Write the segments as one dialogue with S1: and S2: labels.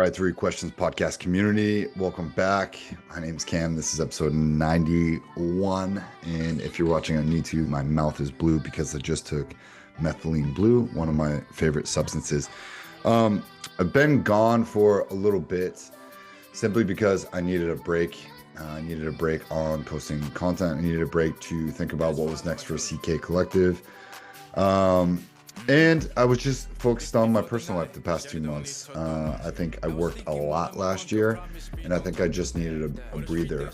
S1: right, Three Questions podcast community. Welcome back. My name's Cam. This is episode 91. And if you're watching on YouTube, my mouth is blue because I just took methylene blue, one of my favorite substances. I've been gone for a little bit simply because I needed a break. I needed a break on posting content. I needed a break to think about what was next for CK Collective. And I was just focused on my personal life the past 2 months. I think I worked a lot last year, and I think I just needed a breather.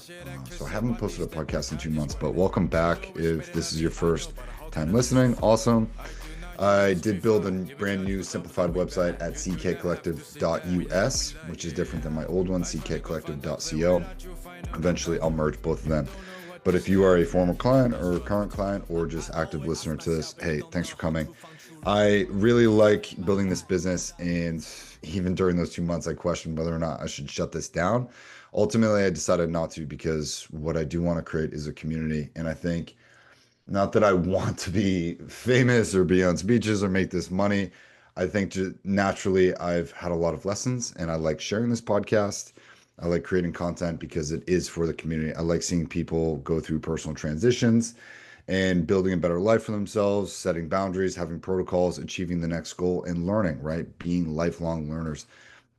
S1: So I haven't posted a podcast in 2 months, but welcome back. If this is your first time listening, awesome. I did build a brand new simplified website at ckcollective.us, which is different than my old one, ckcollective.co. Eventually, I'll merge both of them. But if you are a former client or a current client or just active listener to this, hey, thanks for coming. I really like building this business, and even during those 2 months, I questioned whether or not I should shut this down. Ultimately, I decided not to because what I do want to create is a community. And I think not that I want to be famous or be on speeches or make this money. I think naturally I've had a lot of lessons and I like sharing this podcast. I like creating content because it is for the community. I like seeing people go through personal transitions and building a better life for themselves, setting boundaries, having protocols, achieving the next goal, and learning, right? Being lifelong learners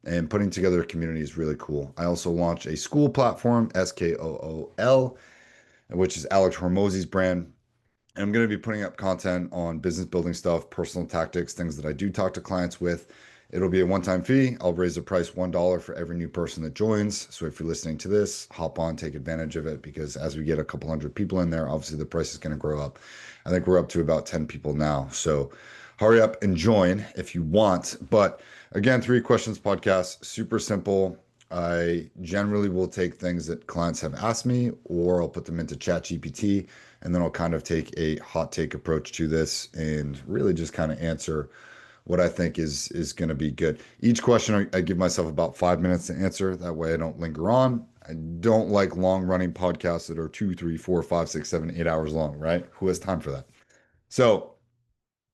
S1: and putting together a community is really cool. I also launched a school platform, SKOOL, which is Alex Hormozy's brand. And I'm going to be putting up content on business building stuff, personal tactics, things that I do talk to clients with. It'll be a one-time fee. I'll raise the price $1 for every new person that joins. So if you're listening to this, hop on, take advantage of it, because as we get a couple hundred people in there, obviously the price is going to grow up. I think we're up to about 10 people now. So hurry up and join if you want. But again, Three Questions podcast, super simple. I generally will take things that clients have asked me, or I'll put them into ChatGPT, and then I'll kind of take a hot take approach to this and really just kind of answer what I think is going to be good. Each question, I give myself about 5 minutes to answer. That way I don't linger on. I don't like long running podcasts that are 2, 3, 4, 5, 6, 7, 8 hours long, right? Who has time for that? So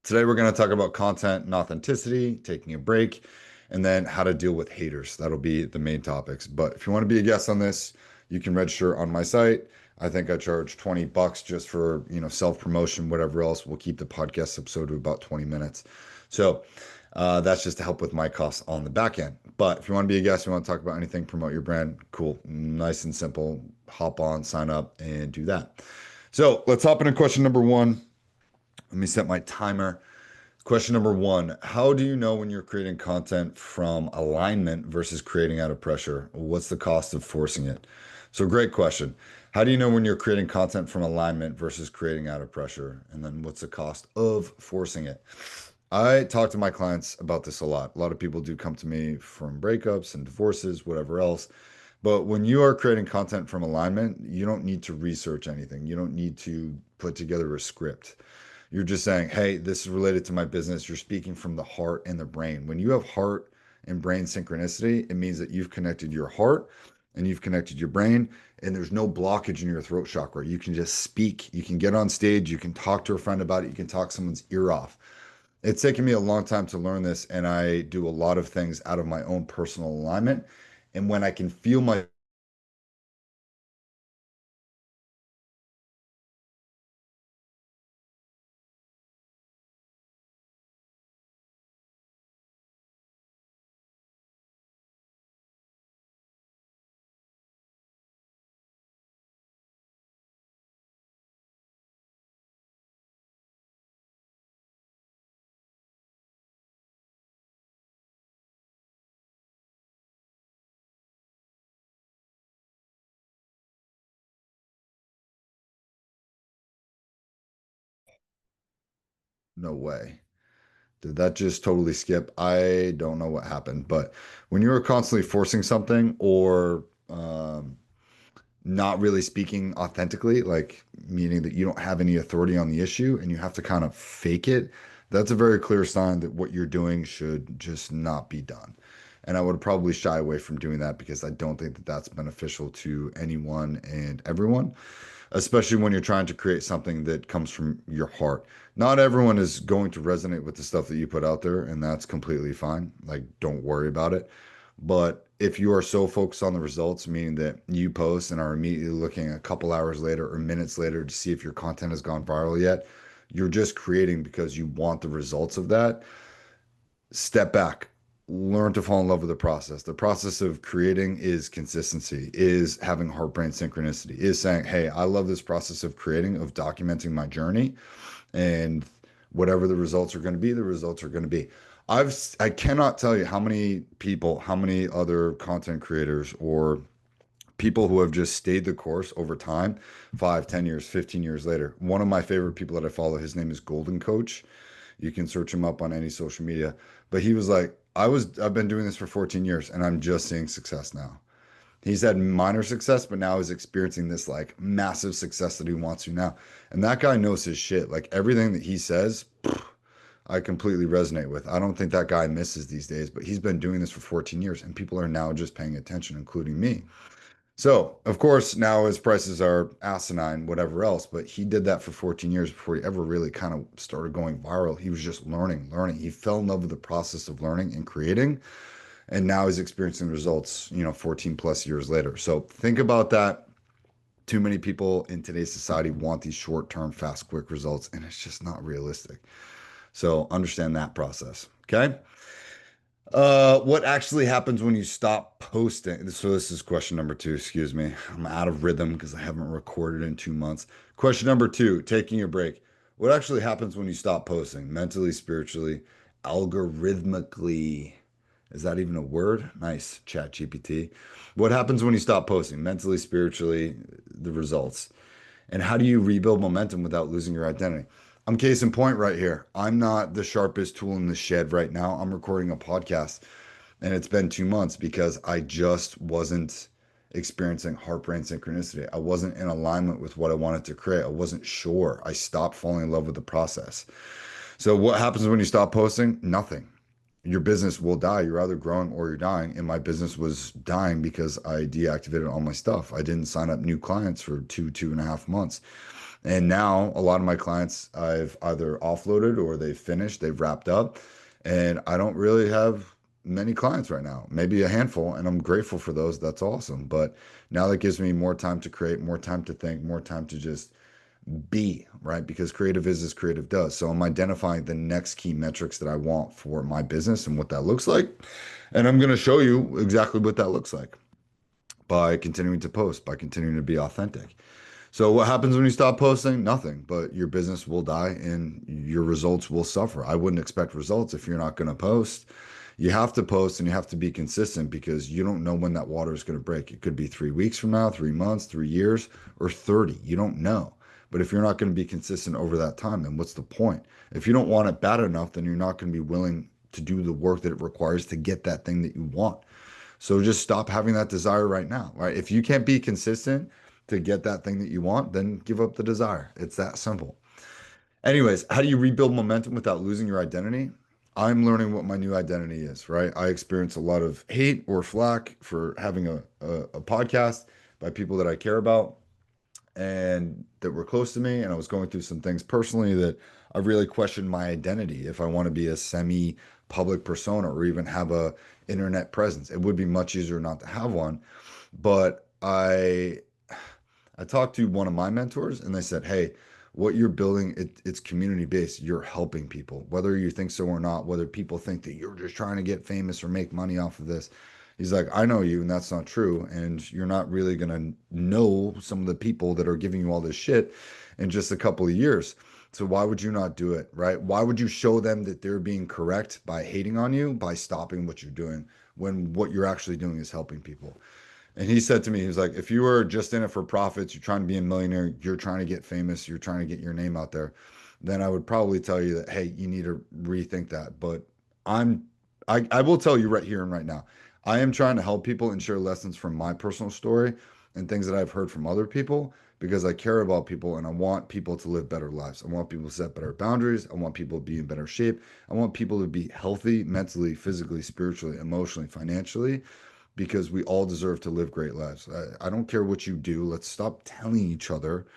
S1: today we're going to talk about content and authenticity, taking a break, and then how to deal with haters. That'll be the main topics. But if you want to be a guest on this, you can register on my site. I think I charge $20 just for, self-promotion, whatever else. We'll keep the podcast episode to about 20 minutes. So that's just to help with my costs on the back end. But if you want to be a guest, you want to talk about anything, promote your brand, cool. Nice and simple. Hop on, sign up, and do that. So let's hop into question number one. Let me set my timer. Question number one, how do you know when you're creating content from alignment versus creating out of pressure? What's the cost of forcing it? So great question. How do you know when you're creating content from alignment versus creating out of pressure? And then what's the cost of forcing it? I talk to my clients about this a lot. A lot of people do come to me from breakups and divorces, whatever else. But when you are creating content from alignment, you don't need to research anything. You don't need to put together a script. You're just saying, hey, this is related to my business. You're speaking from the heart and the brain. When you have heart and brain synchronicity, it means that you've connected your heart and you've connected your brain, and there's no blockage in your throat chakra. You can just speak. You can get on stage. You can talk to a friend about it. You can talk someone's ear off. It's taken me a long time to learn this, and I do a lot of things out of my own personal alignment. And when I can feel my no way. Did that just totally skip? I don't know what happened, but when you're constantly forcing something or not really speaking authentically, like meaning that you don't have any authority on the issue and you have to kind of fake it, that's a very clear sign that what you're doing should just not be done. And I would probably shy away from doing that because I don't think that that's beneficial to anyone and everyone, especially when you're trying to create something that comes from your heart. Not everyone is going to resonate with the stuff that you put out there, and that's completely fine. Like, don't worry about it. But if you are so focused on the results, meaning that you post and are immediately looking a couple hours later or minutes later to see if your content has gone viral yet, you're just creating because you want the results of that. Step back, learn to fall in love with the process. The process of creating is consistency, is having heart brain synchronicity, is saying, hey, I love this process of creating, of documenting my journey. And whatever the results are going to be, the results are going to be. I cannot tell you how many people, how many other content creators or people who have just stayed the course over time, 5, 10 years, 15 years later. One of my favorite people that I follow, his name is Golden Coach. You can search him up on any social media. But he was like, I've been doing this for 14 years and I'm just seeing success now. He's had minor success, but now he's experiencing this like massive success that he wants to now. And that guy knows his shit. Like everything that he says, I completely resonate with. I don't think that guy misses these days, but he's been doing this for 14 years and people are now just paying attention, including me. So, of course, now his prices are asinine, whatever else, but he did that for 14 years before he ever really kind of started going viral. He was just learning, learning. He fell in love with the process of learning and creating, and now he's experiencing results, 14 plus years later. So, think about that. Too many people in today's society want these short-term, fast, quick results, and it's just not realistic. So, understand that process. Okay. What actually happens when you stop posting? So this is question number two, excuse me. I'm out of rhythm because I haven't recorded in 2 months. Question number two, taking a break. What actually happens when you stop posting? Mentally, spiritually, algorithmically. Is that even a word? Nice, Chat GPT. What happens when you stop posting? Mentally, spiritually, the results. And how do you rebuild momentum without losing your identity? I'm case in point right here. I'm not the sharpest tool in the shed right now. I'm recording a podcast and it's been 2 months because I just wasn't experiencing heart brain synchronicity. I wasn't in alignment with what I wanted to create. I wasn't sure. I stopped falling in love with the process. So, what happens when you stop posting? Nothing. Your business will die. You're either growing or you're dying. And my business was dying because I deactivated all my stuff. I didn't sign up new clients for 2.5 months. And now a lot of my clients I've either offloaded or they've finished, they've wrapped up. And I don't really have many clients right now, maybe a handful. And I'm grateful for those. That's awesome. But now that gives me more time to create, more time to think, more time to just be, right? Because creative is as creative does. So I'm identifying the next key metrics that I want for my business and what that looks like. And I'm going to show you exactly what that looks like by continuing to post, by continuing to be authentic. So what happens when you stop posting? Nothing, but your business will die and your results will suffer. I wouldn't expect results if you're not going to post. You have to post and you have to be consistent because you don't know when that water is going to break. It could be 3 weeks from now, 3 months, 3 years, or 30. You don't know. But if you're not going to be consistent over that time, then what's the point? If you don't want it bad enough, then you're not going to be willing to do the work that it requires to get that thing that you want. So just stop having that desire right now, right? If you can't be consistent to get that thing that you want, then give up the desire. It's that simple. Anyways, how do you rebuild momentum without losing your identity? I'm learning what my new identity is, right? I experience a lot of hate or flack for having a podcast by people that I care about and that were close to me. And I was going through some things personally that I really questioned my identity. If I want to be a semi-public persona or even have a internet presence, it would be much easier not to have one. But I talked to one of my mentors and they said, hey, what you're building, it's community based. You're helping people, whether you think so or not, whether people think that you're just trying to get famous or make money off of this. He's like, I know you, and that's not true. And you're not really going to know some of the people that are giving you all this shit in just a couple of years. So why would you not do it, right? Why would you show them that they're being correct by hating on you, by stopping what you're doing, when what you're actually doing is helping people? And he said to me, he was like, if you were just in it for profits, you're trying to be a millionaire, you're trying to get famous, you're trying to get your name out there, then I would probably tell you that, hey, you need to rethink that. But I'm, I will tell you right here and right now, I am trying to help people and share lessons from my personal story and things that I've heard from other people because I care about people and I want people to live better lives. I want people to set better boundaries. I want people to be in better shape. I want people to be healthy mentally, physically, spiritually, emotionally, financially because we all deserve to live great lives. I don't care what you do. Let's stop telling each other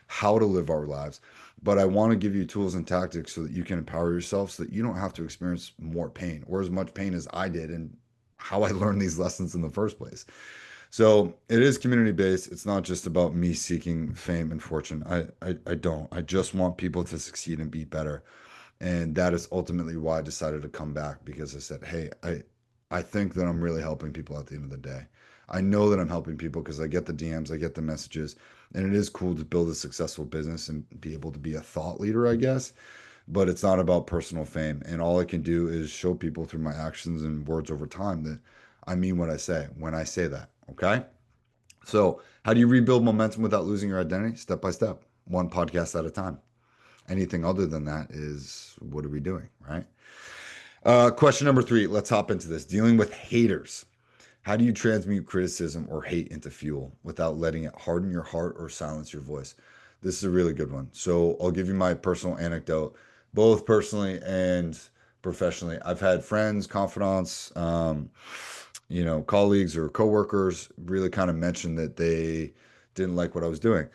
S1: how to live our lives. But I want to give you tools and tactics so that you can empower yourself so that you don't have to experience more pain or as much pain as I did and how I learned these lessons in the first place. So it is community based. It's not just about me seeking fame and fortune. I don't. I just want people to succeed and be better. And that is ultimately why I decided to come back, because I said, hey, I think that I'm really helping people at the end of the day. I know that I'm helping people because I get the DMs, I get the messages, and it is cool to build a successful business and be able to be a thought leader, I guess. But it's not about personal fame. And all I can do is show people through my actions and words over time that I mean what I say when I say that. Okay. So, how do you rebuild momentum without losing your identity? Step by step, one podcast at a time. Anything other than that is, what are we doing, right? Question number 3. Let's hop into this. Dealing with haters. How do you transmute criticism or hate into fuel without letting it harden your heart or silence your voice? This is a really good one. So I'll give you my personal anecdote, both personally and professionally. I've had friends, confidants, colleagues or coworkers really kind of mention that they didn't like what I was doing.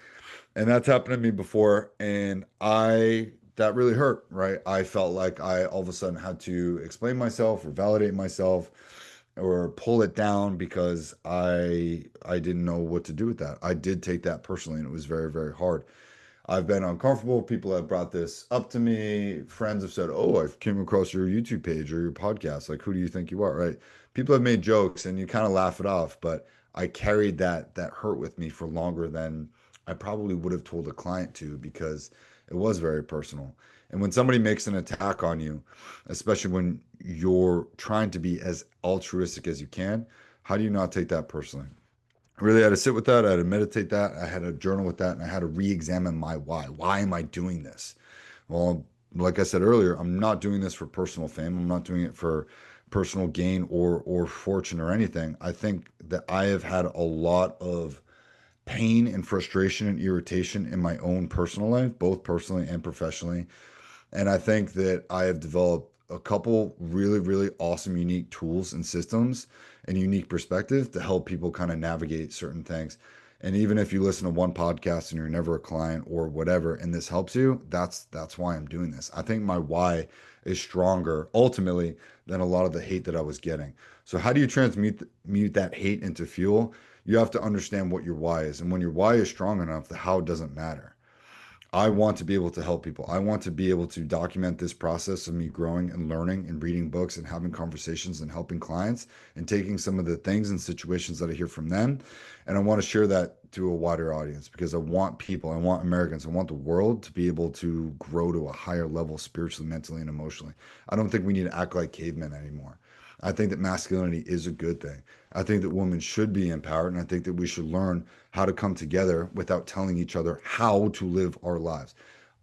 S1: And that's happened to me before. And that really hurt, right? I felt like I all of a sudden had to explain myself or validate myself or pull it down because I didn't know what to do with that. I did take that personally, and it was very, very hard. I've been uncomfortable. People have brought this up to me. Friends have said, "Oh, I came across your YouTube page or your podcast. Like, who do you think you are?" Right? People have made jokes, and you kind of laugh it off. But I carried that hurt with me for longer than I probably would have told a client to, because it was very personal. And when somebody makes an attack on you, especially when you're trying to be as altruistic as you can, how do you not take that personally? I really had to sit with that. I had to meditate that. I had to journal with that, and I had to re-examine my why. Why am I doing this? Well, like I said earlier, I'm not doing this for personal fame. I'm not doing it for personal gain or fortune or anything. I think that I have had a lot of pain and frustration and irritation in my own personal life, both personally and professionally. And I think that I have developed a couple really, really awesome, unique tools and systems and unique perspective to help people kind of navigate certain things. And even if you listen to one podcast and you're never a client or whatever, and this helps you, that's why I'm doing this. I think my why is stronger ultimately than a lot of the hate that I was getting. So how do you transmute mute that hate into fuel? You have to understand what your why is. And when your why is strong enough, the how doesn't matter. I want to be able to help people. I want to be able to document this process of me growing and learning and reading books and having conversations and helping clients and taking some of the things and situations that I hear from them. And I want to share that to a wider audience, because I want people, I want Americans, I want the world to be able to grow to a higher level spiritually, mentally, and emotionally. I don't think we need to act like cavemen anymore. I think that masculinity is a good thing. I think that women should be empowered, and I think that we should learn how to come together without telling each other how to live our lives.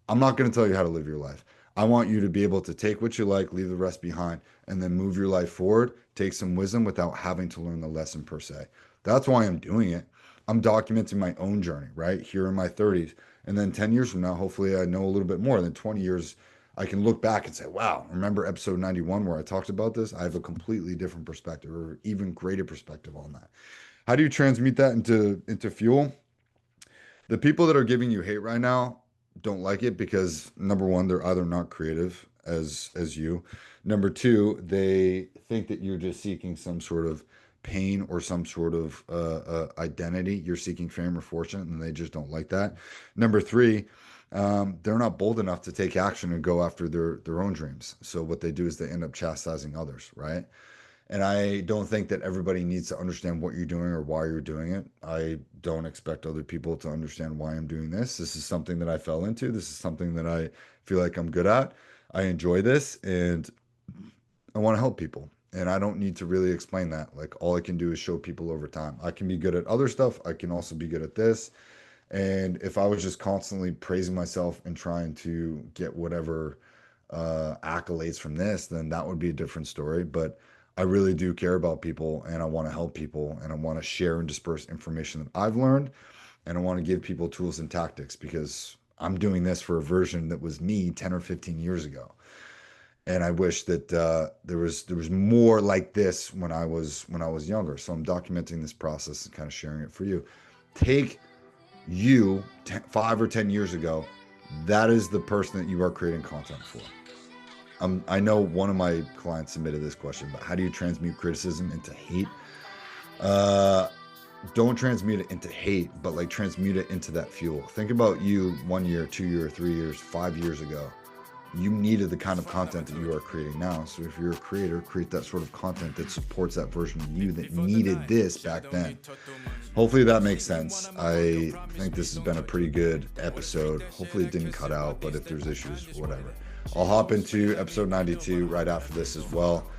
S1: I'm not going to tell you how to live your life. I want you to be able to take what you like, leave the rest behind, and then move your life forward, take some wisdom without having to learn the lesson per se. That's why I'm doing it. I'm documenting my own journey, right? Here in my 30s. And then 10 years from now, hopefully I know a little bit more. Than 20 years, I can look back and say, wow, remember episode 91 where I talked about this? I have a completely different perspective, or even greater perspective on that. How do you transmute that into fuel? The people that are giving you hate right now don't like it because, number one, they're either not creative as you. Number two, they think that you're just seeking some sort of pain or some sort of identity. You're seeking fame or fortune, and they just don't like that. Number three, they're not bold enough to take action and go after their own dreams. So what they do is they end up chastising others, right? And I don't think that everybody needs to understand what you're doing or why you're doing it. I don't expect other people to understand why I'm doing this. This is something that I fell into. This is something that I feel like I'm good at. I enjoy this, and I want to help people. And I don't need to really explain that. Like, all I can do is show people over time. I can be good at other stuff. I can also be good at this. And if I was just constantly praising myself and trying to get whatever accolades from this, then that would be a different story. But I really do care about people, and I want to help people, and I want to share and disperse information that I've learned, and I want to give people tools and tactics, because I'm doing this for a version that was me 10 or 15 years ago. And I wish that there was more like this when I was younger. So I'm documenting this process and kind of sharing it for you. Take you 5 or 10 years ago. That is the person that you are creating content for. I know one of my clients submitted this question, but how do you transmute criticism into hate? Don't transmute it into hate, but like transmute it into that fuel. Think about you 1 year, 2 year, 3 years, 5 years ago. You needed the kind of content that you are creating now. So if you're a creator, create that sort of content that supports that version of you that needed this back then. Hopefully that makes sense. I think this has been a pretty good episode. Hopefully it didn't cut out, but if there's issues, whatever. I'll hop into episode 92 right after this as well.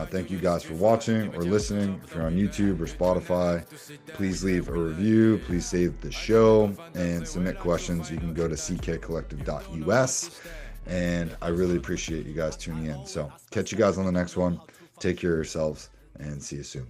S1: Thank you guys for watching or listening. If you're on YouTube or Spotify, please leave a review. Please save the show and submit questions. You can go to ckcollective.us. And I really appreciate you guys tuning in. So catch you guys on the next one. Take care of yourselves and see you soon.